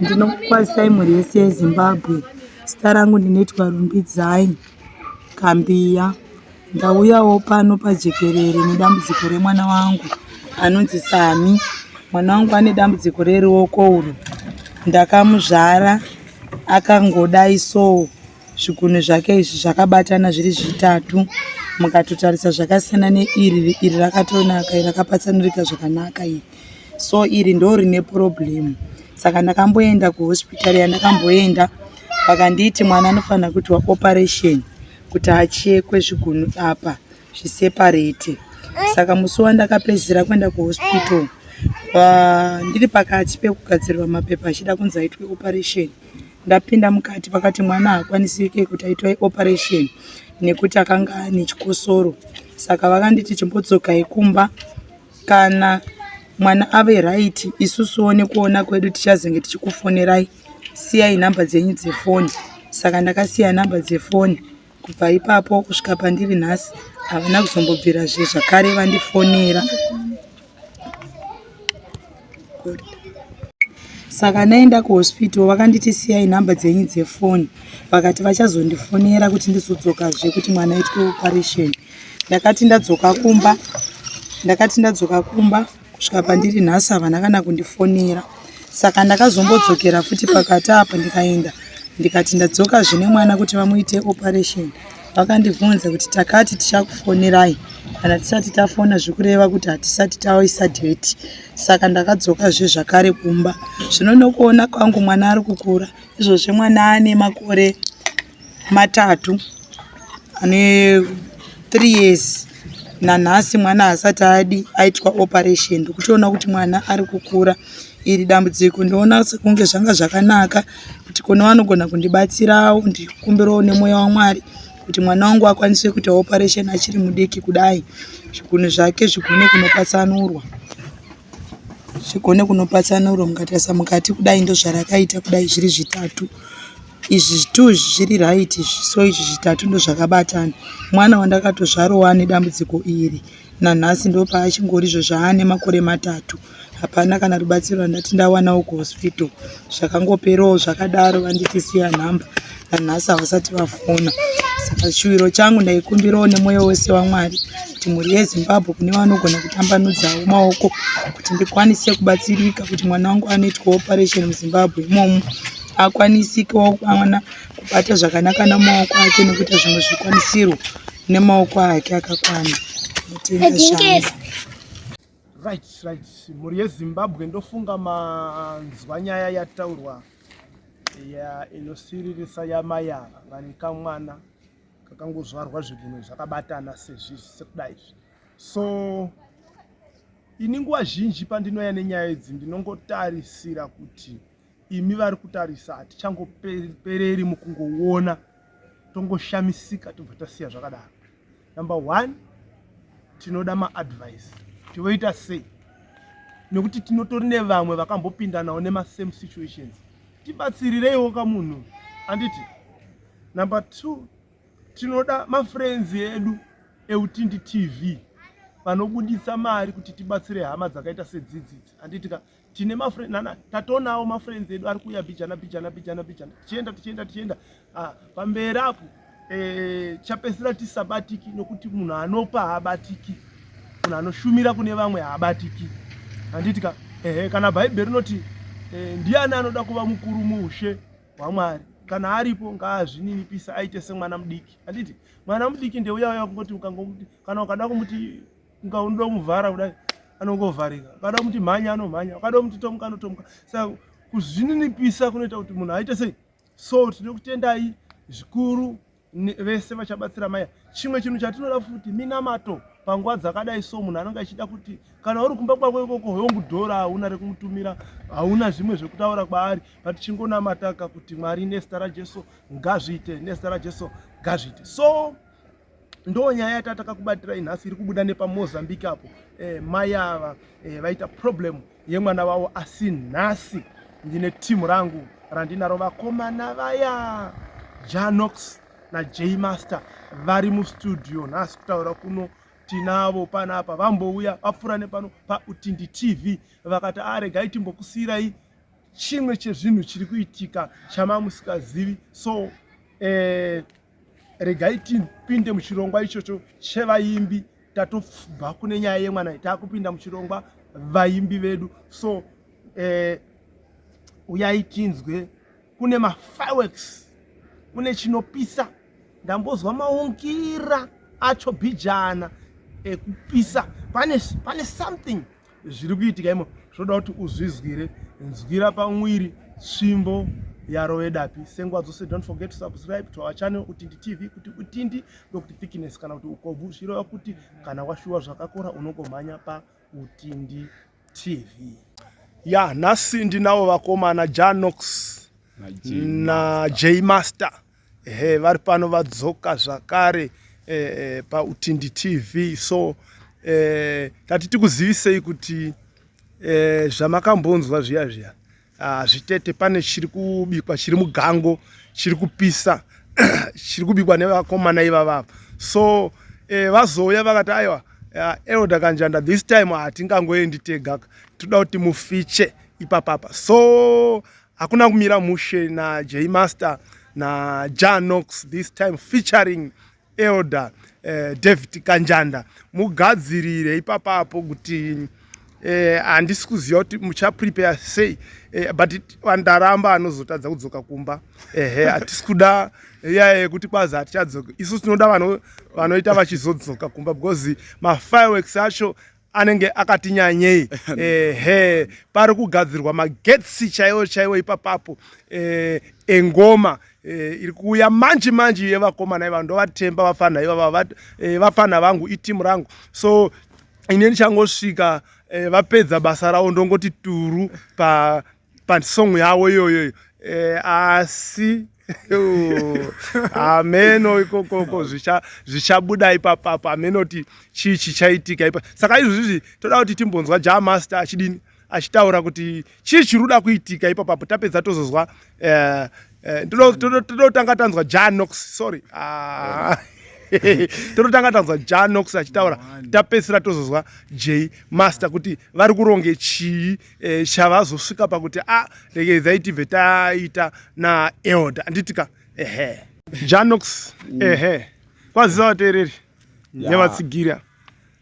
Ndinokukwazisai mhuri yese yeZimbabwe. Zita rangu ndinoitwa Rumbidzai Kambiya. Ndauyawo pano pajekerere nedambudziko remwana wangu anonzi Sami. Mwana wangu ane dambudziko reruoko urwu. Ndakamuzvara akangodai so zvigunwe zvake izvi zvakabatana zviri zvitatu. Mukatotarisa zvakasiyana neiri, iri rakatonaka, iri rakapatsanurika zvakanaka iri. So iri ndo rine problem. Saka ndakamboenda kuhospitari yandakamboenda vakanditi mwana anofanira kuitwa operation kuti achekwe zvigunwe apa zviseparate. Saka musi wandakapedzisira kuenda kuhospital ndiri pakati pekugadzirwa mapepa achida kunzi aitwe operation, ndapinda mukati pakati mwana haakwanisike kuti aitwe operation nekuti akanga ane chikosoro. Saka vakanditi chimbodzokai kumba, kana mwana ave right isusuwo nekuona kwedu tichazenge tichikufonerai, siyai nhamba dzenyu dzefoni. Saka ndakasiya nhamba dzefoni. Kubva ipapo kusvika pandiri nhasi havana kuzombobvirazve zvakare vandifonera. Saka naenda kuhospital vakanditi siyai nhamba dzenyu dzefoni, vakati vachazondifonera kuti ndizodzokazve kuti mwana aitwe operation. Ndakati ndadzoka kumba kusvika pandiri nhasi havana kana kundifonera. Saka ndakazombodzokera futi pakati apa ndikaenda ndikati ndadzoka zvine mwana kuti vamuite operation. Vakandibvunza kuti takati tichakufonerai kana tisati tafona, zvikureva kuti hatisati taisa date. Saka ndakadzokazve zvakare kumba. Zvino nokuona kwangu mwana ari kukura. Izvozve mwana ane makore 3 ane 3 years. Nanhasi mwana asati aitwa operation. Ndikutoona kuti mwana ari kukura. Iri dambudziko ndoona sekunge zvanga zvakanaka kuti kuna vanogona kundibatsirawo ndikumbirawo nemweya waMwari kuti mwana wangu akwanise kuita operation achiri mudiki kudai. Zvigunwe zvake zvigone kunopatsanurwa mukatarisa mukati kudai ndozvarakaita kudai zviri zvitatu. Izvi zvitu zviri right, so izvi zvitatu ndozvakabatana. Mwana wandakatozvarowa ane dambudziko iri nanhasi ndopaachingorizvo zvaane makore 3. Hapana kana rubatsiro ndati ndawanawo kuhospital. Zvakangoperawo zvakadaro vanditi siya nhamba. Nanhasi havasati vafona. Saka chiwiro changu ndaikumbirawo nemwoyo wese waMwari kuti mhuri yeZimbabwe kune vanogona kutambanudzawo maoko kuti ndikwanise kubatsirika kuti mwana wangu anoitwa operation muZimbabwe imomo akwanisikewo kuwana kubata zvakanaka namaoko ake nekuita zvimwe zvikwanisiro nemaoko ake akakwana. Right. Mhuri yeZimbabwe ndofunga manzwa nyaya yataurwa inosiririsa yamayava vane kamwana kakangozvarwa zvigunwe zvakabatana sekudai. So ini nguva zhinji pandinouya nenyaya idzi ndinongotarisira kuti imi vari kutarisa hatichangopereri mukungoona, tongoshamisika tobva tasiya zvakadaro. Number 1, tinoda maadvice tivoita sei, nekuti tinotori nevamwe vakambopinda nawo nemasame situations. Tibatsirireiwo kamunhu, anditi. Number 2, tinoda mafriends edu eUtindi TV vanobudisa mari kuti tibatsire hama dzakaita sedzidzidzi. Anditi tine mafriends, tatoonawo mafriends edu ari kuuya bijana tichienda pamberi apo chapedzisira tisabatiki, nokuti munhu anopa haabatiki, munhu anoshumira kune vamwe haabatiki. Anditi kana Bhaibheri rinoti ndiani anoda kuva mukuru muushe hwaMwari, kana aripo ngaazvininipisa aite semwana mudiki. Anditi mwana mudiki ndeuya kungoti ukangomuti, kana ukada kumuti ukaunda kumuvhara kudai anongovharika, ukada kumuti mhanya anomhanya, ukada kumuti tomuka anotomuka. Saka kuzvininipisa kunoita kuti munhu aite sei. So tinoda kutendai zvikuru vese vachabatsira maya. Chimwe chinhu chatinoda futi minamato panguva dzakadai, so munhu anenge achida kuti kana uri kumba kwako ikoko yongudhora hauna rekumutumira, hauna zvimwe zvekutaura kwaari, but chingonamataka kuti Mwari nezita raJesu ngazviite, nezita raJesu ngazviite. So ndo nyaya yatakakubatirai nhasi iri kubuda nepaMozambique apo. Mayava vaita problem yemwana wavo, asi nhasi ndine timu rangu randinaro vakomana vaya Janox na J Master vari mustudio nhasi kutaura kuno. Tinavo panapa vambouya vapfuura nepano paUtindi TV vakati regai timbokusiyirai chimwe chezvinhu chiri kuitika chamamusikazivi. So regai tipinde muchirongwa ichocho chevaimbi. Tatobva kune nyaya yemwana takupinda muchirongwa vaimbi vedu. So uyai tinzwe kune mafireworks, kune chinopisa. Ndambozwa maungira acho bijana ekupisa. Pane something zviri kuitika imo. Zvoda kuti uzvizwire. Nzwira pamwiri svimbo yarowedapi. Sengwa dzose, don't forget to subscribe to our channel Utindi TV, kuti utindi ndokuti thickness kana kuti ukobvu zvirova kuti kana washuwa zvakakora unongomhanya pa Utindi TV. Ya, nhasi ndinawo vakomana Janox na J Master. Vari pano vadzoka zvakare pa Utindi TV. So tati tikuzivisei kuti zvamakambonzwa zviya zvitete pane chiri kubikwa, chiri mugango, chiri kupisa chiri kubikwa nevakomana ivava. So vazouya vakati aiwa Elder Kanjanda, this time hatingangoendi tega, toda kuti mufiche ipapapa. So hakuna kumira mushe na J Master na Janox, this time featuring Elder David Kanjanda. Mugadzirire ipapapo kuti handisi kuziva kuti muchaprepare sei, but vandaramba anozotadza kudzoka kumba. Hatisi kuda kuti kwazi hatichadzoka. Isusu tinoda vanoita vachizodzoka kumba, because mafireworks acho anenge akati nyanyei. Pari kugadzirwa magetsi chaiwo ipapapo engoma iri kuuya manje yevakomana iva. Ndovatemba vafana ivava, vafana vangu, itimu rangu. So ine ndichangosvika vapedza basa ravo ndongoti turu pa song yavo iyoyo. Asi ameno ikokoko zvichabuda ipapapo, ameno kuti chii chichaitika ipa. Saka izvozvi toda kuti timbonzwa Ja Master achidini, achitaura kuti chii chiruda kuitika ipapapo. Tapedza tozozwa totanga tanzwa Janox, sorry. Totanga tanzwa Janox achitaura, tapesira tozozwa J Master kuti vari kuronge chii chavazosvika pakuti regedzai tibve taita na Elder. Anditika Janox, kwazisa vateereri nevatsigira.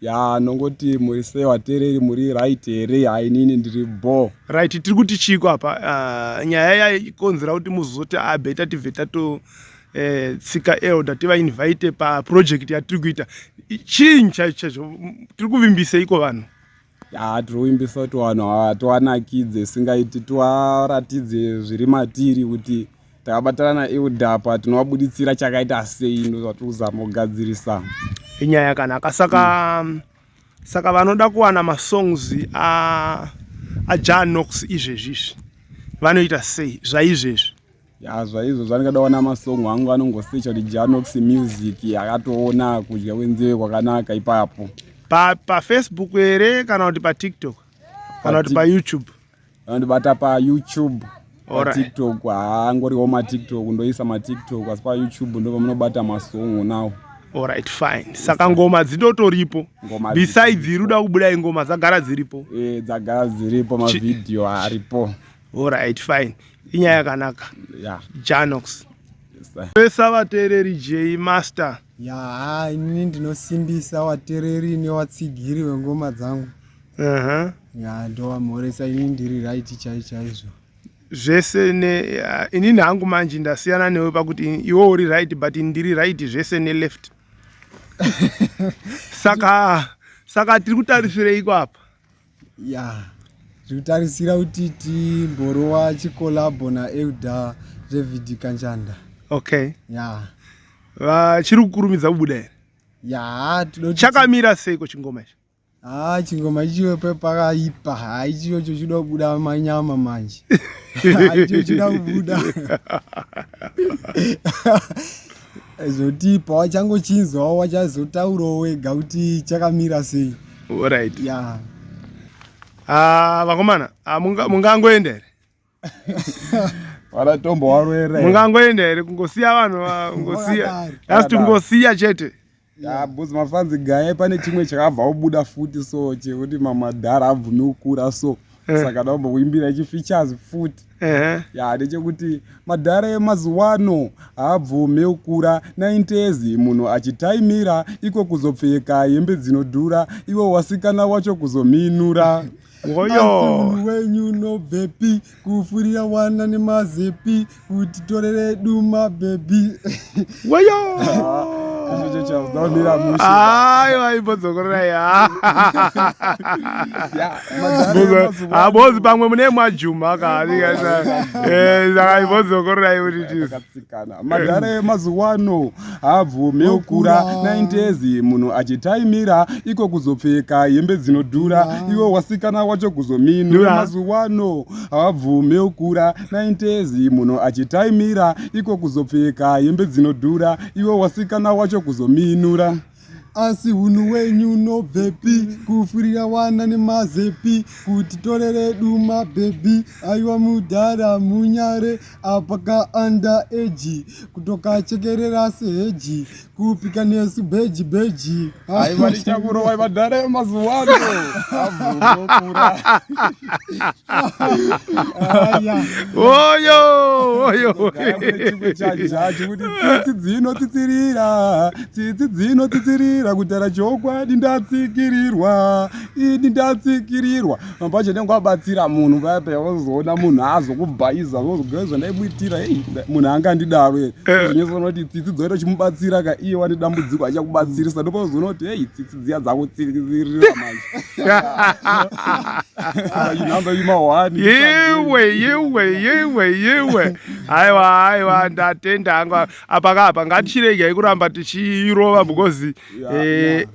Ya, nongoti muri sei vateereri, muri right here? Hainini ndiri bo. Right, tiri kuti chiko apa nyaya yaikonzera kuti muzoti beta tibve tato tsika Elder tiva-invite pa project yatiri kuita. Chii chaicho tiri kuvimbisa iko vanhu? Ya, tiri kuvimbisa kuti vanhu tivanakidze, singaiti tivaratidze zviri matiri kuti takabatana naElder apa tinovabuditsira chakaita sei. Ndo zvatiri kuzama kugadzirisa. Inyaya yakanaka. Saka vanoda kuwana masongs aJanox izvezvizvi vanoita sei zvaizvezvi? Ya, zvaizvozvo andingada kuona masong angu anongosecha kuti Janox music akatoona kudya kwenzeve kwakanaka ipapo. Pa Facebook here kana kuti pa TikTok kana kuti pa YouTube? Anondibata pa YouTube. Pa TikTok haangoriwo maTikTok, ndoisa maTikTok, asi pa YouTube ndo pamunobata masong nawo. Alright, fine. Saka ngoma dzitotoripo. Besides iruda kubuda ingoma dzagara dziripo. Dzagara dziripo, mavideo aripo. Alright, fine. Inyaya yakanaka. Yeah. Janox. Pesa vateereri J Master. Ya, inini ndinosimbisa vateereri nevatsigiri vengoma dzangu. Ya, ndovamhoresa, inini ndiri right chaizvo. Zvese inini hangu manje ndasiyana newe pakuti iwe uri right but ndiri right zvese ne left. Saka tiri kutarisirei apa? Ya, tiri kutarisira kuti timborowa chikolabo naElder David Kanjanda. Okay. Ya. Chiri kukurumidza kubuda here? Ya, chakamira seiko chingoma ichi? Chingoma ichiwe pakaipa. Haichiwo chochida kubuda manyama manje. Haichiwo chochida kubuda. Zoti pawachangochinzwawo wachazotaurawo wega kuti chakamira sei. Alright. Ya. Vakomana, mungangoenda here? Varatombo warwera. Mungangoenda here kungosiya vanhu ngosiya. Asi tungosiya chete. Ya, bhuzi mafanzi gaye pane chimwe chakabva kubuda futi, so chekuti mamadhara abvumi kukura, so saka ndaombokuimbira chifeatures futi ya ndechekuti madhara emazuva ano haabvume kukura 90s munhu achitaimira iko kuzopfeka hembe dzinodhura iwo wasikana wacho kuzominura. Munhu wenyu nobvepi kufurira wana nemazepi kuti torere duma bebi. Wayo abozi pamwe mune mwajuma madhara emazuva ano haabvume kukura 90s munhu achitaimira iko kuzopfeka hembe dzinodhura iwo wasikana wacho kuzominura. Mazuva ano haabvume kukura 90s munhu achitaimira iko kuzopfeka hembe dzinodhura iwo wasikana wacho kuzominura. Asi hunhu wenyu nobvepi kufurira wana nemazepi kuti torere duma bebi. Aiwa mudhara munyare apaka under age kutokachekerera seheji kupika nesu beji beji. Aiwa ndichakurova madhara emazuva ano haabvume kukura. Oyo kuti tsitsi dzinotsitsirira kutaura chokwadi ndatsikirirwa ini ndatsikirirwa mapacho ndengo abatsira munhu paya paya wazoona munhu azokubhaiza wozogeza ndaimuitira munhu angandidaro zvinozonoti tsitsi dzoita chimubatsira ka iye wani dambudziko achakubatsirisa ndopazoona kuti tsitsi dziya dzakutsikiririra manje inamba ima1 yewe aiwa ndatenda hangu apakapa ngatichiregei kuramba tichirova because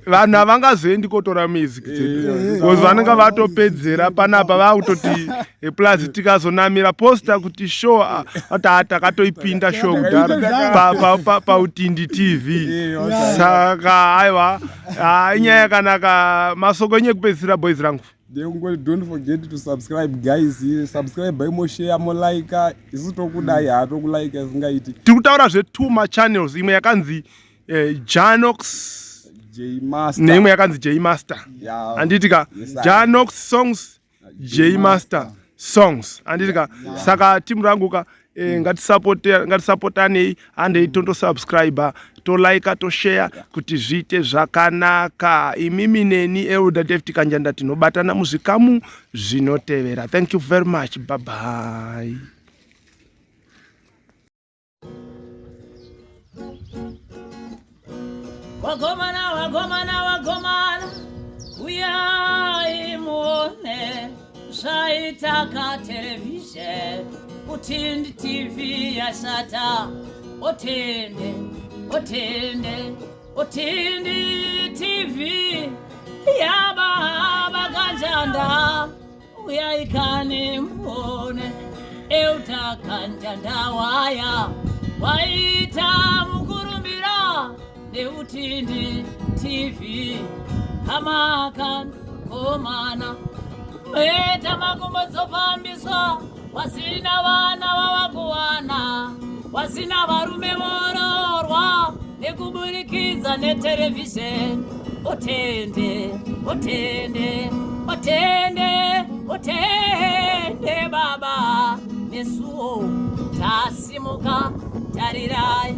vanhu havangazoendi kotora music because vanenge vatopedzera panapa vakutoti plus tikazonamira posta kuti show takatoipinda show kudhara pautindi TV. Saka aiwa inyaya yakanaka. Masoko enye kupedzisira boys rangu, don't forget to subscribe guys. Subscribe by mo share mo like. Isu tokudai hatokulike singaiti. Tikutaura zve2 channels, imwe yakanzi Janox J Master neimwe yakanzi J Master. Anditika Janox Songs J Master Songs anditika. Saka timu rangu ka ngatisupportanei and tondo subscriber to like to share kuti zviite zvakanaka. Imimi neni Elder David Kanjanda tinobatana muzvikamu zvinotevera. Thank you very much. Bye bye. Wagomana uyai muone zvaitaka television Utindi TV yasata Utindi TV yaba Kanjanda uyaikane muone Elder Kanjanda waita mukurumbira Utindi TV hamakan komana meta makumbozofambiswa wasina vana vavakuwana wasina varume vororwa nekuburikidza netelevisheni utende baba nesuo tasimuka tarirai